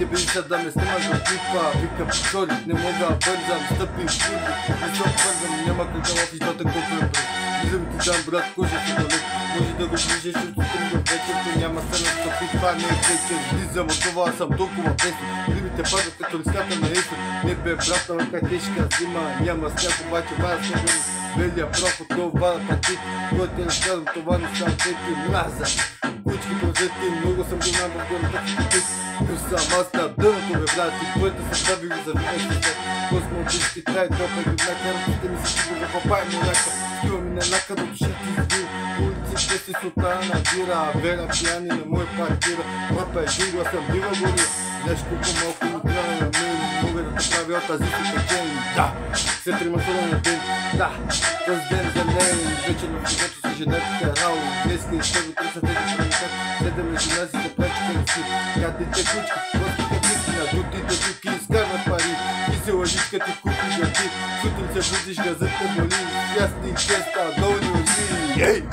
Те били да ме снимаш в клипа, викам сори, не мога бързам, стъпим в чуди. Не се обвързам, няма как да лапиш двата колко е брат. Влизам ти дам брат, кожа си далек. Може да го ближеш от стрим до вечерто, няма се настъпи, това не е вечер. Влизам от това, аз съм толкова песен. Рибите падат като листата на Исус. Не бе брат, на ръка тежка зима, няма сняг, обаче бая снегър. Белия прах от това пъти, който те разказвам, това не съм тети мраза. Кучки прозети, много съм го набър гората ти. Но съм аз на дъното бе брат, и твоята съдба ви го завивайте. Космопички трай, топа и грибна, каратите ми си го запапай морака. Скива ми на лака до душата избил. Улиците си султана бира, вера пияни на мой партира. Мапа е джунгла, съм бива гория. Нещо по-малко ми трябва на мен, мога да те правя от тази печен. Да, се тримасура на ден, да, този ден за мен. Вече на когато си женатите рау, днеска и ще го търса тези промикат. Седем на жена си да плачка и си. Кадите кучки, плоските кучки, на дутите туки изкарват пари. И се лъжиш като купи гърти, сутрин се будиш газът те боли. Ясни честа, долни очи, ей!